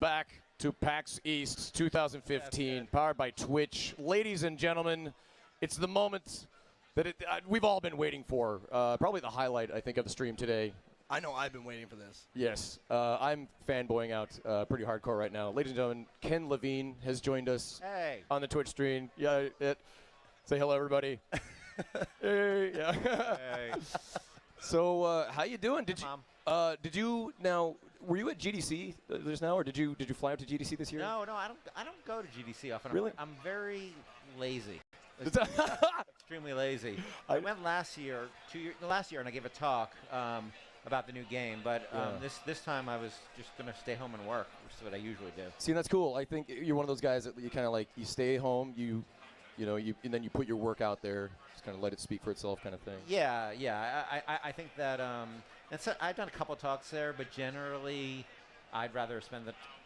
back to PAX East 2015, powered by Twitch. Ladies and gentlemen, it's the moment that we've all been waiting for. Probably the highlight, I think, of the stream today. I know I've been waiting for this. Yes. I'm fanboying out pretty hardcore right now. Ladies and gentlemen, Ken Levine has joined us on the Twitch stream. Yeah, say hello, everybody. Hey. Yeah. Hey. So, how you doing? Did you now? Were you at GDC just now, or did you fly out to GDC this year? No, I don't go to GDC often. Really? I'm very lazy. Extremely lazy. I went last year, and I gave a talk about the new game. But this time I was just gonna stay home and work, which is what I usually do. See, that's cool. I think you're one of those guys that you kind of like. You stay home, you and then you put your work out there. Just kind of let it speak for itself, kind of thing. Yeah. I think that and so I've done a couple talks there, but generally, I'd rather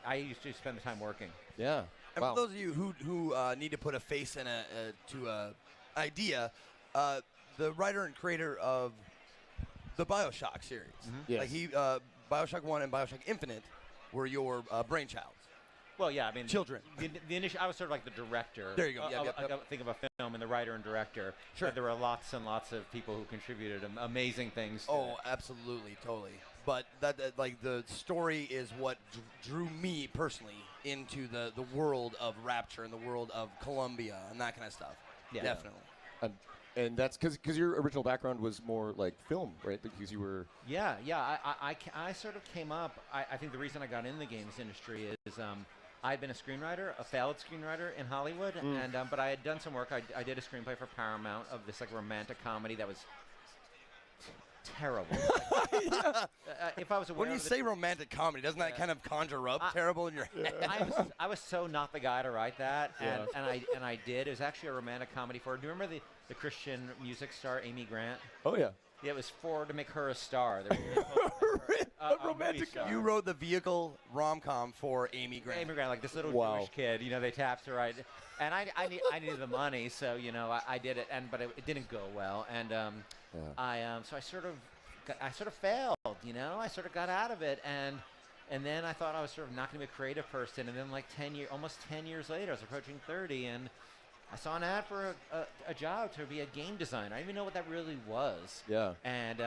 I usually spend the time working. Yeah. And wow. for those of you who need to put a face in to an idea, the writer and creator of the BioShock series, yes. like BioShock 1 and BioShock Infinite were your brainchild. Well, yeah, I mean, children. The initial, I was sort of like the director. There you go. Think of a film and the writer and director. Sure. But there were lots and lots of people who contributed amazing things. Oh, absolutely, totally. But that like the story is what drew me personally into the world of Rapture and the world of Columbia and that kind of stuff. Yeah, definitely. And that's because your original background was more like film, right? Because you were. Yeah. I sort of came up. I think the reason I got in the games industry is I'd been a screenwriter, a failed screenwiter in Hollywood, and but I had done some work. I did a screenplay for Paramount of this like romantic comedy that was terrible. If I was aware when you say romantic comedy, doesn't that kind of conjure up terrible in your head? I was so not the guy to write that, and I did. It was actually a romantic comedy for. Do you remember the Christian music star Amy Grant? Oh yeah. Yeah, it was to make her a star. A romantic. You wrote the vehicle rom-com for Amy Grant. Amy Grant, like this little Jewish kid. They tapped her right, and I needed the money, so I did it, but it didn't go well, and so I sort of failed. I sort of got out of it, and then I thought I was sort of not going to be a creative person, and then like almost 10 years later, I was approaching 30, and I saw an ad for a job to be a game designer. I didn't even know what that really was. Yeah. And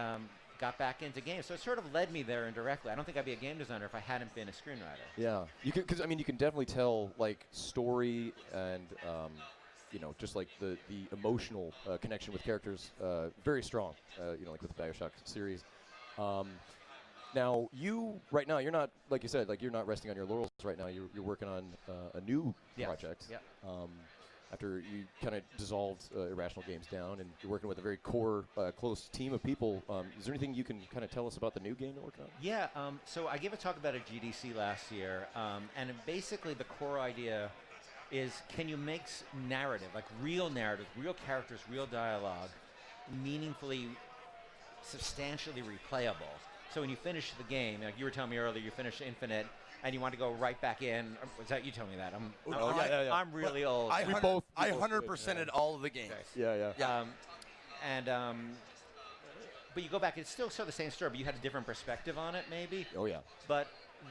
got back into games. So it sort of led me there indirectly. I don't think I'd be a game designer if I hadn't been a screenwriter. Yeah. You can definitely tell like story and just like the emotional connection with characters very strong. Like with the BioShock series. Now you're not, like you said, like you're not resting on your laurels right now. You're working on a new project. Yeah. After you kind of dissolved Irrational Games down, and you're working with a very core, close team of people. Is there anything you can kind of tell us about the new game you're working on? Yeah, so I gave a talk about a GDC last year, and basically the core idea is, can you make narrative, like real characters, real dialogue, meaningfully, substantially replayable? So when you finish the game, like you were telling me earlier, you finish Infinite, and you want to go right back in. Was that you telling me that? I'm really old. I 100%ed all of the games. Okay. Yeah. But you go back, it's still sort of the same story, but you had a different perspective on it, maybe. Oh yeah. But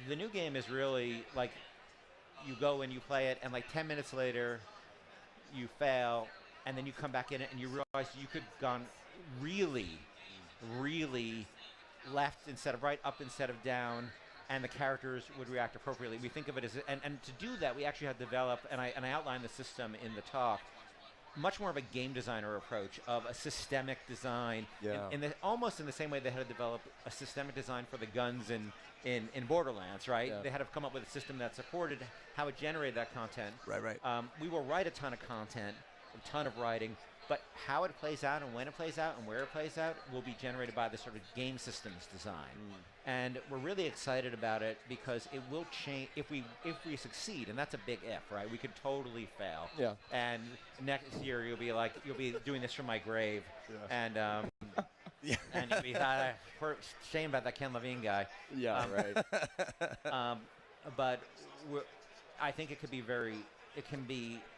the new game is really like, you go and you play it, and like 10 minutes later, you fail, and then you come back in it, and you realize you could have gone really, really left instead of right, up instead of down, and the characters would react appropriately. We think of it as, and to do that, we actually had developed, and I outlined the system in the talk, much more of a game designer approach of a systemic design, almost in the same way they had to develop a systemic design for the guns in Borderlands, right? Yeah. They had to come up with a system that supported how it generated that content. Right. We will write a ton of content, a ton of writing, but how it plays out and when it plays out and where it plays out will be generated by the sort of game systems design. And we're really excited about it because it will change if we succeed, and that's a big if, right? We could totally fail. Yeah. And next year you'll be doing this from my grave. Yeah. And and you'll be shame about that Ken Levine guy. Yeah, right. But I think it can be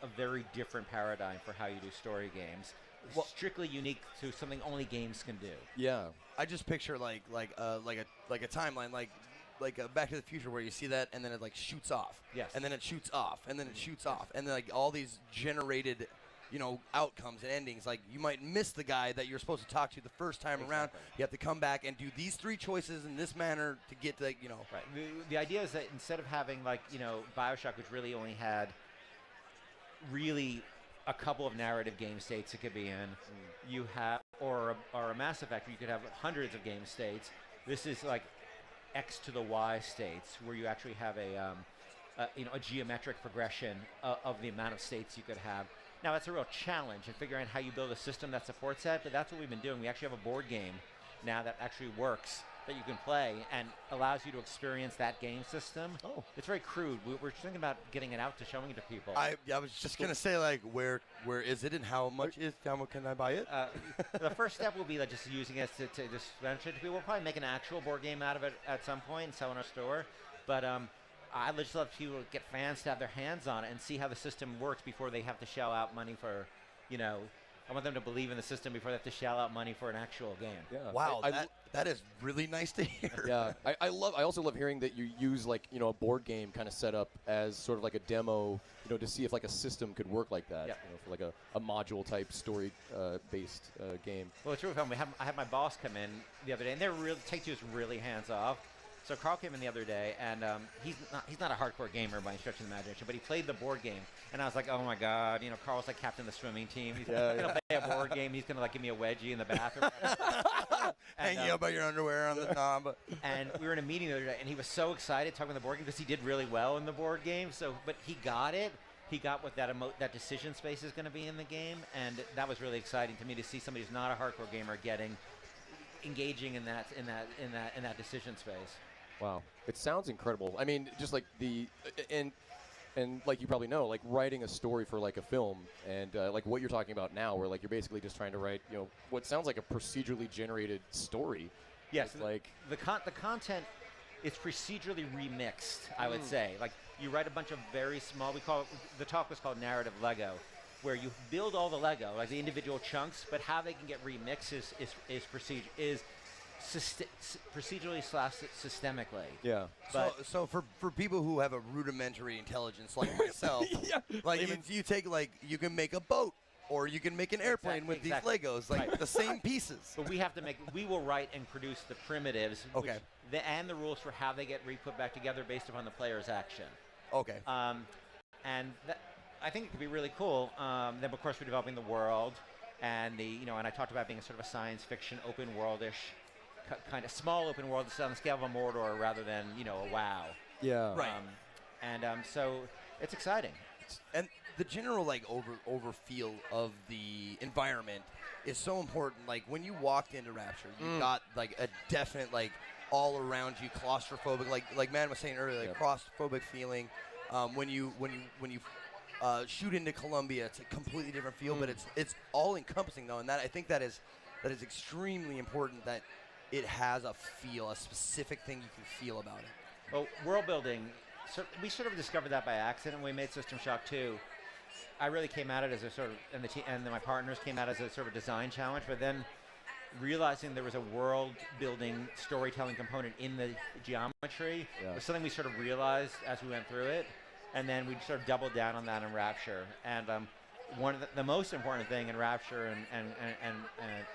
a very different paradigm for how you do story games. Well, strictly unique to something only games can do. Yeah. I just picture like a timeline. Like like Back to the Future where you see that and then it like shoots off. Yes. And then it shoots off and then it shoots off and then like all these generated, outcomes and endings. Like you might miss the guy that you're supposed to talk to the first time around. You have to come back and do these 3 choices in this manner to get to, Right. The idea is that instead of having like, BioShock, which really only had really a couple of narrative game states it could be in, you have, or a Mass Effect, where you could have hundreds of game states. This is like X to the Y states, where you actually have a geometric progression of the amount of states you could have. Now, that's a real challenge in figuring out how you build a system that supports that, but that's what we've been doing. We actually have a board game now that actually works, that you can play and allows you to experience that game system. Oh. It's very crude. We're thinking about getting it out to showing it to people. I was just going to say, like, where is it and how much can I buy it? The first step will be like just using it to just mention it to people. We'll probably make an actual board game out of it at some point and sell in our store. But I'd just love people to get fans to have their hands on it and see how the system works before they have to shell out money for, I want them to believe in the system before they have to shell out money for an actual game. Yeah. Wow, that is really nice to hear. Yeah, I also love hearing that you use like a board game kind of setup as sort of like a demo, to see if like a system could work like that. Yeah. For like a module type story based game. Well, it's really fun. I had my boss come in the other day, and Take-Two is really hands off. So Carl came in the other day, and he's not a hardcore gamer by any stretch of the imagination, but he played the board game, and I was like, oh my god, Carl's like captain of the swimming team. He's gonna play a board game. He's gonna like give me a wedgie in the bathroom. Hang you up by your underwear on the knob. And we were in a meeting the other day, and he was so excited talking about the board game because he did really well in the board game. So, but he got it. He got what that decision space is going to be in the game, and that was really exciting to me to see somebody who's not a hardcore gamer engaging in that decision space. Wow, it sounds incredible. I mean, just like and like you probably know, like writing a story for like a film, and like what you're talking about now, where like you're basically just trying to write, what sounds like a procedurally generated story. Yes, like the content is procedurally remixed. I would say, like you write a bunch of very small. The talk was called narrative Lego, where you build all the Lego, like the individual chunks, but how they can get remixed is procedurally / systemically. Yeah. So for people who have a rudimentary intelligence like myself, like you take like you can make a boat or you can make an airplane with these Legos, like the same pieces. But we will write and produce the primitives, and the rules for how they get put back together based upon the player's action. Okay. And I think it could be really cool. Then of course we're developing the world, and and I talked about being a sort of a science fiction open world-ish kind of small open world that's on the scale of a Mordor rather than a WoW. Yeah. Right. So it's exciting. And the general like over feel of the environment is so important. Like when you walked into Rapture, you got like a definite like all around you claustrophobic, like Man was saying earlier, like claustrophobic feeling. When you shoot into Columbia, it's a completely different feel, but it's all encompassing though, and I think that is extremely important that it has a feel, a specific thing you can feel about it. Well, world building, we sort of discovered that by accident when we made System Shock 2. I really came at it as a sort of, and then my partners came at it as a sort of design challenge, but then realizing there was a world building storytelling component in the geometry was something we sort of realized as we went through it, and then we sort of doubled down on that in Rapture. And one of the most important thing in Rapture and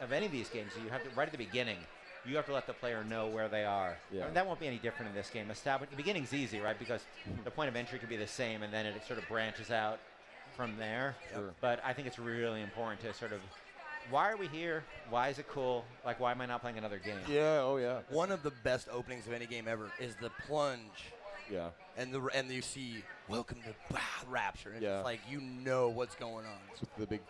of any of these games, you have to, right at the beginning, you have to let the player know where they are. Yeah. And that won't be any different in this game. The beginning's easy, right? Because the point of entry could be the same, and then it sort of branches out from there. Sure. But I think it's really important to sort of, why are we here? Why is it cool? Like, why am I not playing another game? Yeah. Oh yeah. One of the best openings of any game ever is the plunge. Yeah. And you see welcome to Rapture. And Yeah. it's like you know what's going on. With the big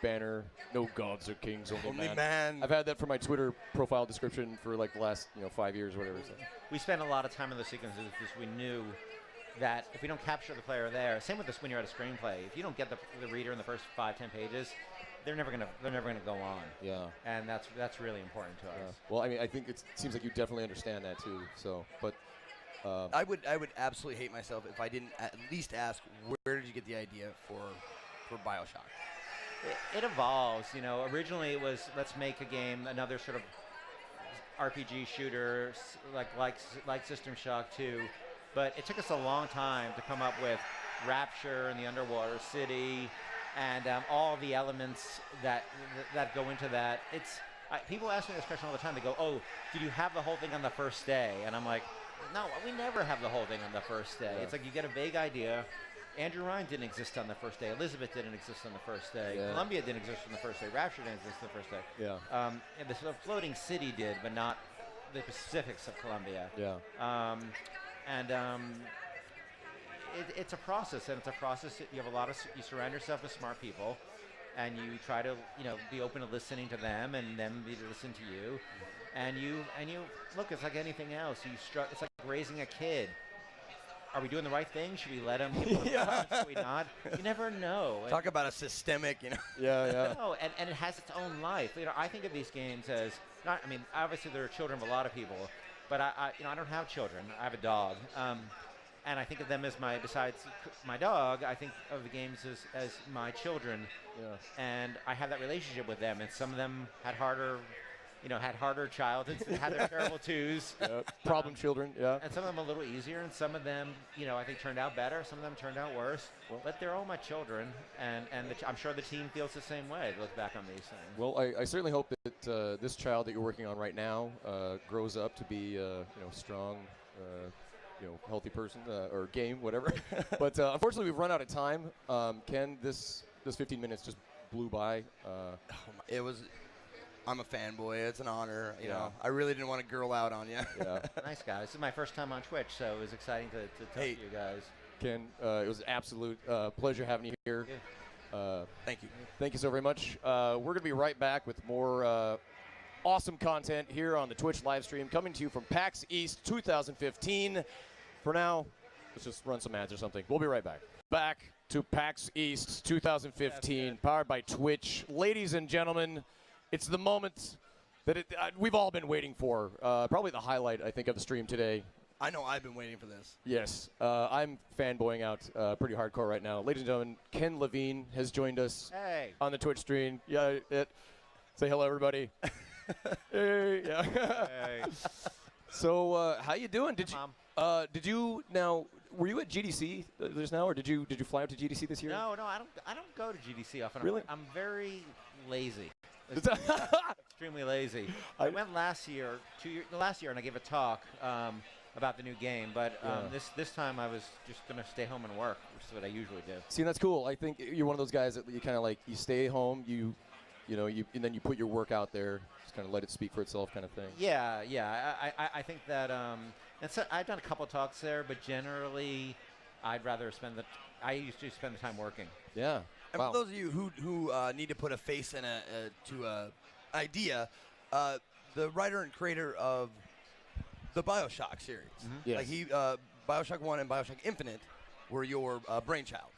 banner, no gods or kings, only man. man. I've had that for my Twitter profile description for like the last 5 years or whatever. So. We spent a lot of time on those sequences because we knew that if we don't capture the player there, same with this when you're at a screenplay, if you don't get the reader in the first 5-10 pages, they're never gonna go on. Yeah. And that's really important to us. Well, I mean, I think it seems like you definitely understand that too. So, but. I would absolutely hate myself if I didn't at least ask, where did you get the idea for BioShock? It evolves, Originally it was, let's make a game, another sort of RPG shooter like System Shock 2, but it took us a long time to come up with Rapture and the underwater city, and all the elements that go into that. People ask me this question all the time. They go, "Oh, did you have the whole thing on the first day?" And I'm like, "No, we never have the whole thing on the first day. It's like you get a vague idea." Andrew Ryan didn't exist on the first day. Elizabeth didn't exist on the first day. Yeah. Columbia didn't exist on the first day. Rapture didn't exist on the first day. Yeah. And the sort of floating city did, but not the specifics of Columbia. Yeah. It's a process, and it's a process. You have you surround yourself with smart people, and you try to, be open to listening to them, and them be to listen to you, and you look. It's like anything else. It's like raising a kid. Are we doing the right thing? Should we let him? Should we not? You never know. Talk about a systemic, Yeah. No, and it has its own life. I think of these games as not. I mean, obviously they're children of a lot of people, but I don't have children. I have a dog. And I think of them as besides my dog, I think of the games as my children. Yeah. And I have that relationship with them. And some of them had harder childhoods, had their terrible twos. Yeah. Problem children, yeah. And some of them a little easier, and some of them, I think turned out better. Some of them turned out worse. But they're all my children, and I'm sure the team feels the same way to look back on these things. Well, I certainly hope that this child that you're working on right now grows up to be, strong, healthy person or game, whatever. But unfortunately, we've run out of time. Ken, this 15 minutes just blew by. I'm a fanboy. It's an honor. You Yeah. know, I really didn't want to girl out on you. Yeah. Nice guy. This is my first time on Twitch, so it was exciting to talk to you guys. Ken, it was an absolute pleasure having you here. Thank you. Thank you so very much. We're going to be right back with more awesome content here on the Twitch live stream coming to you from PAX East 2015. For now, let's just run some ads or something. We'll be right back. Back to PAX East 2015, powered by Twitch. Ladies and gentlemen, it's the moment that we've all been waiting for. Probably the highlight, I think, of the stream today. I know I've been waiting for this. Yes, I'm fanboying out pretty hardcore right now. Ladies and gentlemen, Ken Levine has joined us on the Twitch stream. Yeah, say hello, everybody. Hey, yeah. Hey. So, how you doing? Mom. Were you at GDC just now, or did you fly out to GDC this year? No, I don't go to GDC often. Really? I'm very lazy. Extremely lazy. I went last year, and I gave a talk about the new game. But this time I was just going to stay home and work, which is what I usually do. See, that's cool. I think you're one of those guys that you kind of like. You stay home, and then you put your work out there. Just kind of let it speak for itself, kind of thing. Yeah. I think that. And so I've done a couple talks there, but generally, I usually spend the time working. Yeah. And Wow. for those of you who need to put a face in to a idea, the writer and creator of the BioShock series, Yes. like BioShock 1 and BioShock Infinite were your brainchild.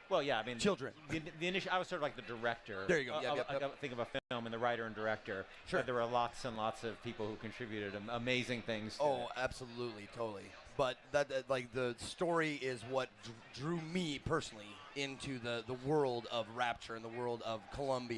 Well, yeah, I mean, Children. The initial, I was sort of like the director. There you go. Yep. I think of a film and the writer and director. Sure. But there were lots and lots of people who contributed amazing things. To it. Absolutely, totally. But that like the story is what drew me personally into the world of Rapture and the world of Columbia.